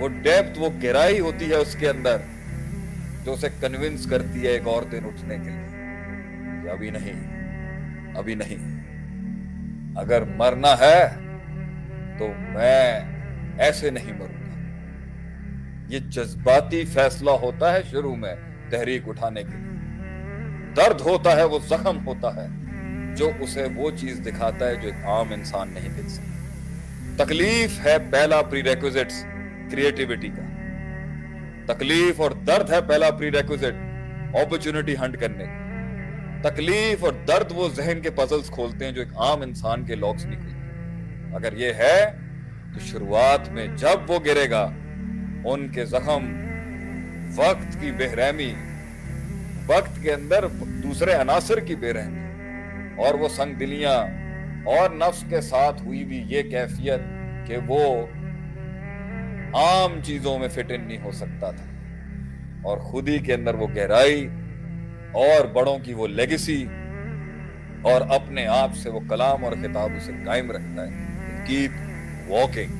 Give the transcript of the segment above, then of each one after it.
وہ ڈیپتھ, وہ گہرائی ہوتی ہے اس کے اندر جو اسے کنونس کرتی ہے ایک اور دن اٹھنے کے لیے کہ ابھی نہیں, ابھی نہیں, اگر مرنا ہے تو میں ایسے نہیں مروں گا. یہ جذباتی فیصلہ ہوتا ہے شروع میں تحریک اٹھانے کے لیے. درد ہوتا ہے, وہ زخم ہوتا ہے جو اسے وہ چیز دکھاتا ہے جو ایک عام انسان نہیں دیکھ سکتا. تکلیف ہے پہلا پری ریکوزٹس کریٹیوٹی کا. تکلیف اور درد ہے پہلا پری ریکوزٹ اپرچونٹی ہنٹ کرنے کا. تکلیف اور درد وہ ذہن کے پزلز کھولتے ہیں جو ایک عام انسان کے لاکس نہیں کھولتے. اگر یہ ہے تو شروعات میں جب وہ گرے گا, ان کے زخم, وقت کی بے رحمی, وقت کے اندر دوسرے عناصر کی بے رحمی اور وہ سنگ دلیاں اور نفس کے ساتھ ہوئی بھی یہ کیفیت کہ وہ عام چیزوں میں فٹ ان نہیں ہو سکتا تھا, اور خود ہی کے اندر وہ گہرائی اور بڑوں کی وہ لیگیسی اور اپنے آپ سے وہ کلام اور خطاب اسے قائم رکھتا ہے. Keep walking,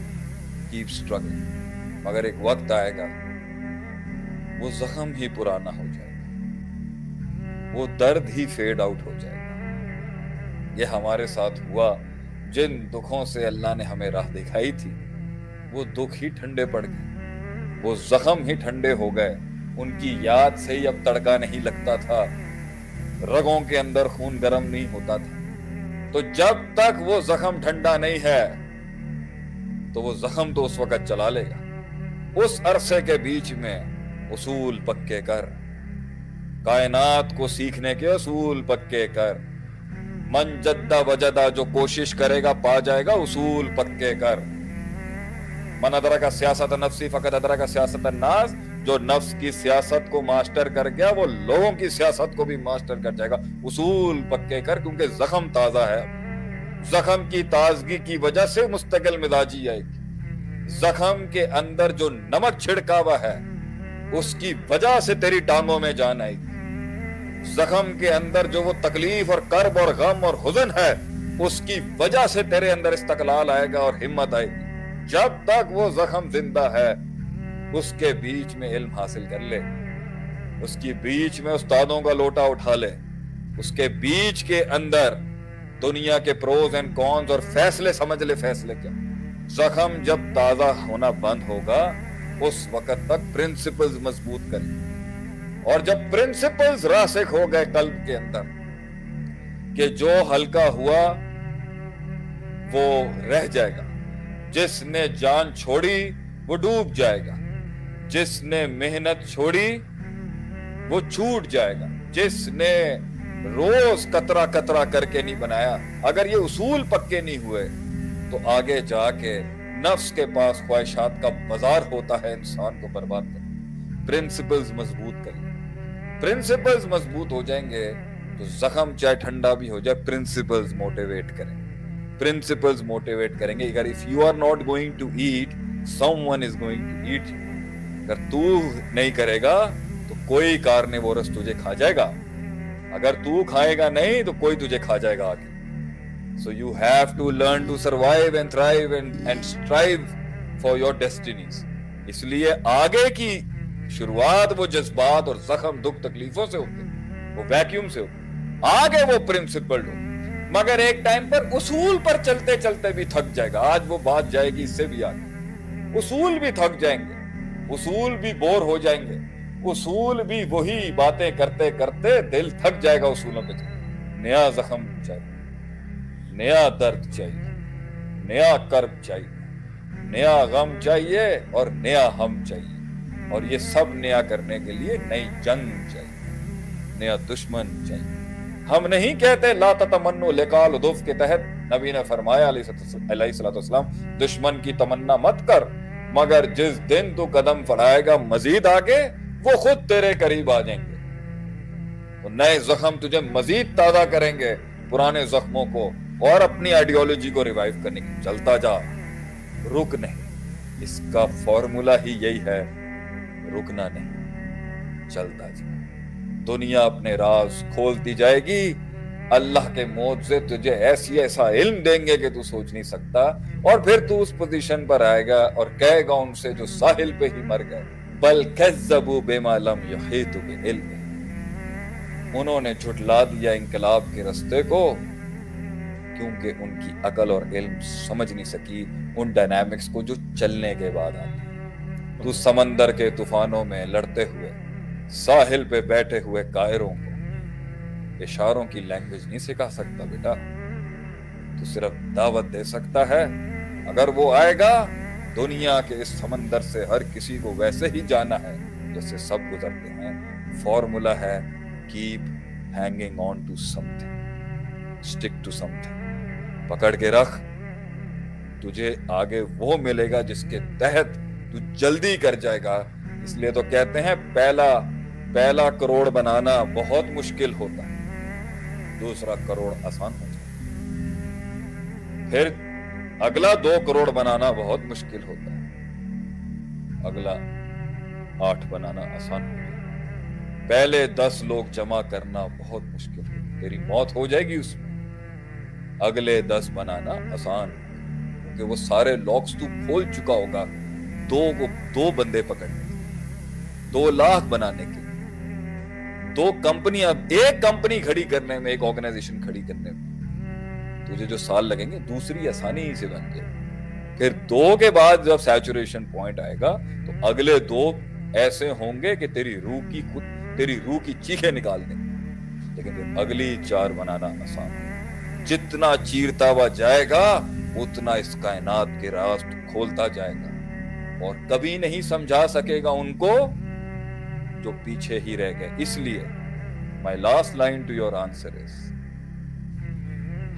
keep struggling. مگر ایک وقت آئے گا وہ زخم ہی پرانا ہو جائے گا, وہ درد ہی فیڈ آؤٹ ہو جائے گا. یہ ہمارے ساتھ ہوا. جن دکھوں سے اللہ نے ہمیں راہ دکھائی تھی وہ دکھ ہی ٹھنڈے پڑ گئے, وہ زخم ہی ٹھنڈے ہو گئے. ان کی یاد سے ہی اب تڑکا نہیں لگتا تھا, رگوں کے اندر خون گرم نہیں ہوتا تھا. تو جب تک وہ زخم ٹھنڈا نہیں ہے تو وہ زخم تو اس وقت چلا لے گا. اس عرصے کے بیچ میں اصول پکے کر, کائنات کو سیکھنے کے اصول پکے کر. من جدہ وجدہ, جو کوشش کرے گا پا جائے گا, اصول پکے کر. من ادرک سیاست نفسی فقط ادرک سیاست الناس, جو نفس کی سیاست کو ماسٹر کر گیا وہ لوگوں کی سیاست کو بھی ماسٹر کر جائے گا. اصول پکے کر, کیونکہ زخم تازہ ہے. زخم کی تازگی کی وجہ سے مستقل مزاجی آئے گی. زخم کے اندر جو نمک چھڑکا ہوا ہے اس کی وجہ سے تیری ٹانگوں میں جان آئے گی. زخم کے اندر جو وہ تکلیف اور کرب اور غم اور حزن ہے اس کی وجہ سے تیرے اندر استقلال آئے گا اور ہمت آئے گی. جب تک وہ زخم زندہ ہے اس کے بیچ میں علم حاصل کر لے, اس کی بیچ میں استادوں کا لوٹا اٹھا لے, اس کے بیچ کے اندر دنیا کے پروز اینڈ کونز اور فیصلے سمجھ لے. فیصلے کیا؟ زخم جب تازہ ہونا بند ہوگا اس وقت تک پرنسپلز مضبوط کر لیں, اور جب پرنسپلز راسخ ہو گئے قلب کے اندر کہ جو ہلکا ہوا وہ رہ جائے گا, جس نے جان چھوڑی وہ ڈوب جائے گا, جس نے محنت چھوڑی وہ چھوٹ جائے گا, جس نے روز قطرہ قطرہ کر کے نہیں بنایا. اگر یہ اصول پکے نہیں ہوئے تو آگے جا کے نفس کے پاس خواہشات کا بازار ہوتا ہے انسان کو برباد کرنے. پرنسپلز مضبوط کریں, پرنسپلز مضبوط ہو جائیں گے تو زخم چاہے ٹھنڈا بھی ہو جائے, پرنسپلز موٹیویٹ کریں, پرنسپلز موٹیویٹ کریں گے. اگر if you are not going to eat, someone is going to eat you. اگر تو نہیں کرے گا تو کوئی کارنیورس تجھے کھا جائے گا, اگر تو کھائے گا نہیں تو کوئی تجھے کھا جائے گا آگے. So you have to learn to survive and thrive and strive for your destinies. اس لیے آگے کی شروعات وہ جذبات اور زخم دکھ تکلیفوں سے ہوتے, وہ ویکیوم سے ہوتے, آگے وہ پرنسپل ہو. مگر ایک ٹائم پر اصول پر چلتے چلتے بھی تھک جائے گا. آج وہ بات جائے گی اس سے بھی آگے. اصول بھی تھک جائیں گے, اصول بھی بور ہو جائیں گے, اصول بھی وہی باتیں کرتے کرتے دل تھک جائے گا اصولوں پہ. نیا زخم چاہیے, نیا درد چاہیے, نیا کرب چاہیے, نیا غم چاہیے اور نیا ہم چاہیے. اور یہ سب نیا کرنے کے لیے نئی جنگ چاہیے, نیا دشمن چاہیے. ہم نہیں کہتے لا تتمنوا لقاء العدو کے تحت نبی نے فرمایا علیہ الصلوۃ والسلام دشمن کی تمنا مت کر, مگر جس دن تو قدم بڑھائے گا مزید آگے وہ خود تیرے قریب آ جائیں گے. تو نئے زخم تجھے مزید تازہ کریں گے پرانے زخموں کو اور اپنی آئیڈیالوجی کو ریوائیو کرنے کی. چلتا جا, رک نہیں. اس کا فارمولا ہی یہی ہے, رکنا نہیں, چلتا جا. دنیا اپنے راز کھولتی جائے گی اللہ کے معجزے تجھے ایسا علم دیں گے کہ تو سوچ نہیں سکتا, اور پھر تو اس پوزیشن پر آئے گا اور کہے گا ان سے جو ساحل پہ ہی مر گئے, بل کذبوا بما لم یحیطوا بعلمہ, انہوں نے جھٹلا دیا انقلاب کے رستے کو کیونکہ ان کی عقل اور علم سمجھ نہیں سکی ان ڈائنامکس کو جو چلنے کے بعد آتی. تو سمندر کے طوفانوں میں لڑتے ہوئے ساحل پہ بیٹھے ہوئے قائروں کو اشاروں کی لینگویج نہیں سکھا سکتا بیٹا, تو صرف دعوت دے سکتا ہے. اگر وہ آئے گا دنیا کے اس سمندر سے ہر کسی کو ویسے ہی جانا ہے جیسے سب گزرتے ہیں. فارمولا ہے keep hanging on to something, stick to something, پکڑ کے رکھ, تجھے آگے وہ ملے گا جس کے تحت تو جلدی کر جائے گا. اس لیے تو کہتے ہیں پہلا کروڑ بنانا بہت مشکل ہوتا ہے, دوسرا کروڑ آسان ہو جائے, پھر اگلا 2 کروڑ بنانا بہت مشکل ہوتا ہے, اگلا 8 بنانا آسان ہو جائے, پہلے 10 لوگ جمع کرنا بہت مشکل ہے, تیری موت ہو جائے گی اس میں, اگلے 10 بنانا آسان, کیونکہ وہ سارے لاکس تو کھول چکا ہوگا 2 بندے پکڑنے کے, 2 لاکھ بنانے کے, 2 کمپنیاں, ایک کمپنی کھڑی کرنے میں, ایک آرگنائزیشن کھڑی کرنے میں تجھے جو سال لگیں گے دوسری آسانی سے بن جائے. پھر 2 کے بعد جب سیچوریشن پوائنٹ آئے گا تو اگلے 2 ایسے ہوں گے کہ تیری روح کی چیخیں نکال دیں گے, لیکن پھر اگلی 4 بنانا آسان ہے. جتنا چیرتا ہوا جائے گا اتنا اس کائنات کے راز کھولتا جائے گا, اور کبھی نہیں سمجھا سکے گا ان کو جو پیچھے ہی رہ گئے. اس لیے my last line to your answer is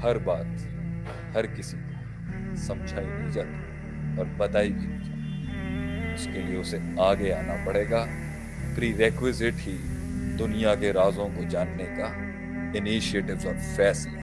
ہر بات ہر کسی کو سمجھائی نہیں جاتی اور بتائی بھی نہیں جاتی, اس کے لیے اسے آگے آنا پڑے گا. پری ریکویزٹ ہی دنیا کے رازوں کو جاننے کا انیشیٹوز اور فیصلے